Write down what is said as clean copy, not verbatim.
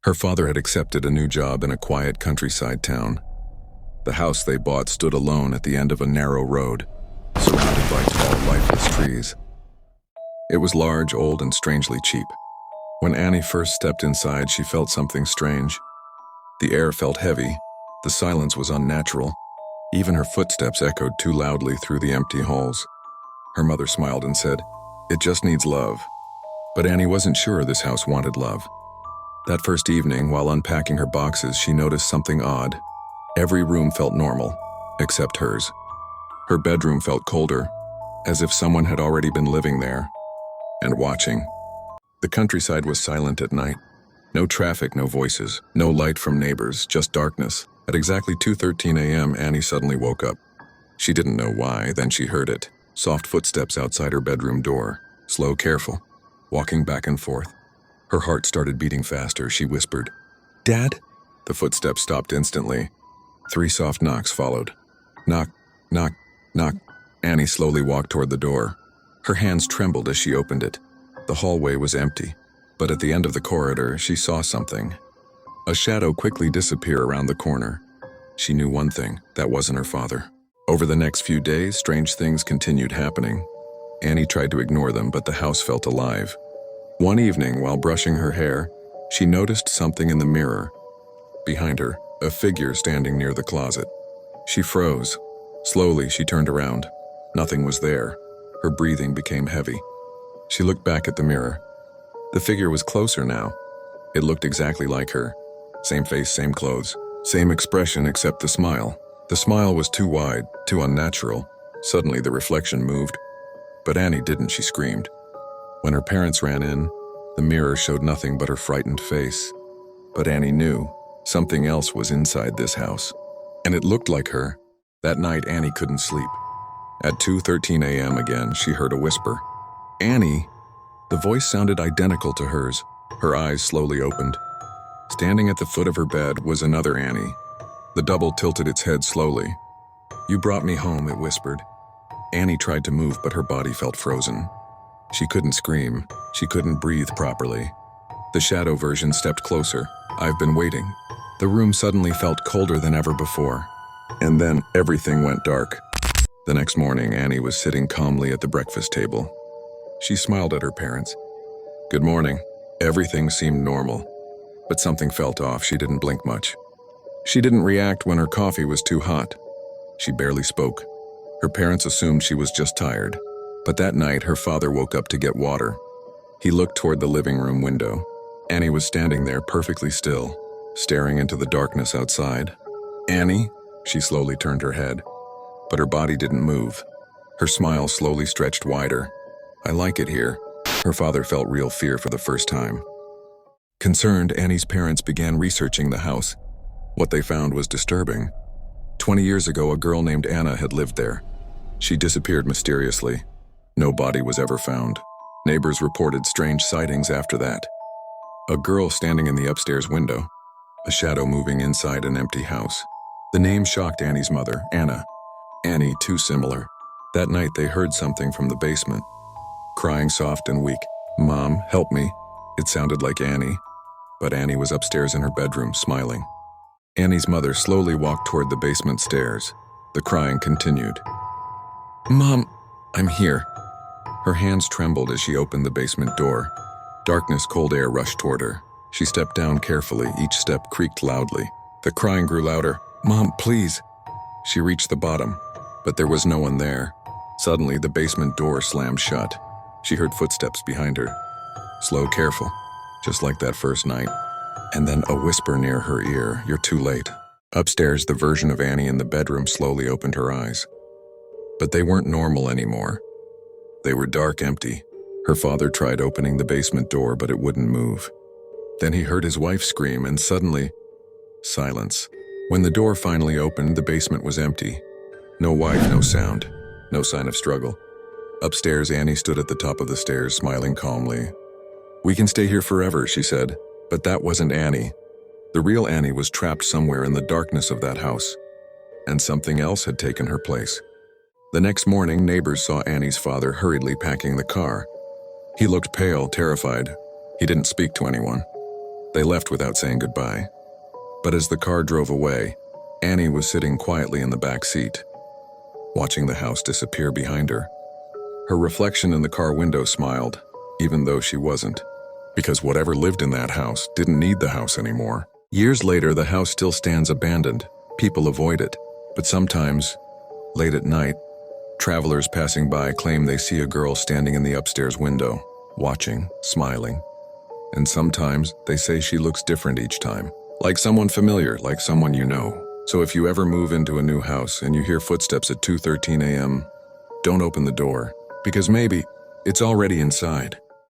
Her father had accepted a new job in a quiet countryside town. The house they bought stood alone at the end of a narrow road, surrounded by tall, lifeless trees. It was large, old, and strangely cheap. When Annie first stepped inside, she felt something strange. The air felt heavy, the silence was unnatural. Even her footsteps echoed too loudly through the empty halls. Her mother smiled and said, "It just needs love." But Annie wasn't sure this house wanted love. That first evening, while unpacking her boxes, she noticed something odd. Every room felt normal, except hers. Her bedroom felt colder, as if someone had already been living there and watching. The countryside was silent at night. No traffic, no voices, no light from neighbors, just darkness. At exactly 2:13 a.m., Annie suddenly woke up. She didn't know why, then she heard it. Soft footsteps outside her bedroom door, slow, careful, walking back and forth. Her heart started beating faster. She whispered, "Dad?" The footsteps stopped instantly. 3 soft knocks followed. Knock, knock, knock. Annie slowly walked toward the door. Her hands trembled as she opened it. The hallway was empty, but at the end of the corridor, she saw something. A shadow quickly disappeared around the corner. She knew one thing, that wasn't her father. Over the next few days, strange things continued happening. Annie tried to ignore them, but the house felt alive. One evening, while brushing her hair, she noticed something in the mirror. Behind her, a figure standing near the closet. She froze. Slowly, she turned around. Nothing was there. Her breathing became heavy. She looked back at the mirror. The figure was closer now. It looked exactly like her. Same face, same clothes, same expression except the smile. The smile was too wide, too unnatural. Suddenly, the reflection moved. But Annie didn't, she screamed. When her parents ran in, the mirror showed nothing but her frightened face. But Annie knew something else was inside this house. And it looked like her. That night, Annie couldn't sleep. At 2:13 a.m. again, she heard a whisper. "Annie!" The voice sounded identical to hers. Her eyes slowly opened. Standing at the foot of her bed was another Annie. The double tilted its head slowly. "You brought me home," it whispered. Annie tried to move, but her body felt frozen. She couldn't scream. She couldn't breathe properly. The shadow version stepped closer. "I've been waiting." The room suddenly felt colder than ever before. And then everything went dark. The next morning, Annie was sitting calmly at the breakfast table. She smiled at her parents. "Good morning." Everything seemed normal, but something felt off. She didn't blink much. She didn't react when her coffee was too hot. She barely spoke. Her parents assumed she was just tired. But that night, her father woke up to get water. He looked toward the living room window. Annie was standing there perfectly still, staring into the darkness outside. "Annie?" She slowly turned her head, but her body didn't move. Her smile slowly stretched wider. "I like it here." Her father felt real fear for the first time. Concerned, Annie's parents began researching the house. What they found was disturbing. 20 years ago, a girl named Anna had lived there. She disappeared mysteriously. No body was ever found. Neighbors reported strange sightings after that. A girl standing in the upstairs window. A shadow moving inside an empty house. The name shocked Annie's mother, Anna. Annie, too similar. That night they heard something from the basement. Crying soft and weak. "Mom, help me." It sounded like Annie. But Annie was upstairs in her bedroom, smiling. Annie's mother slowly walked toward the basement stairs. The crying continued. "Mom, I'm here." Her hands trembled as she opened the basement door. Darkness, cold air rushed toward her. She stepped down carefully. Each step creaked loudly. The crying grew louder. "Mom, please." She reached the bottom, but there was no one there. Suddenly, the basement door slammed shut. She heard footsteps behind her. Slow, careful, just like that first night. And then a whisper near her ear, "You're too late." Upstairs, the version of Annie in the bedroom slowly opened her eyes. But they weren't normal anymore. They were dark, empty. Her father tried opening the basement door, but it wouldn't move. Then he heard his wife scream, and suddenly, silence. When the door finally opened, the basement was empty. No wife, no sound, no sign of struggle. Upstairs, Annie stood at the top of the stairs, smiling calmly. "We can stay here forever," she said. But that wasn't Annie. The real Annie was trapped somewhere in the darkness of that house, and something else had taken her place. The next morning, neighbors saw Annie's father hurriedly packing the car. He looked pale, terrified. He didn't speak to anyone. They left without saying goodbye. But as the car drove away, Annie was sitting quietly in the back seat, watching the house disappear behind her. Her reflection in the car window smiled, even though she wasn't, because whatever lived in that house didn't need the house anymore. Years later, the house still stands abandoned. People avoid it, but sometimes, late at night, travelers passing by claim they see a girl standing in the upstairs window, watching, smiling. And sometimes they say she looks different each time, like someone familiar, like someone you know. So if you ever move into a new house and you hear footsteps at 2:13 a.m., don't open the door, because maybe it's already inside.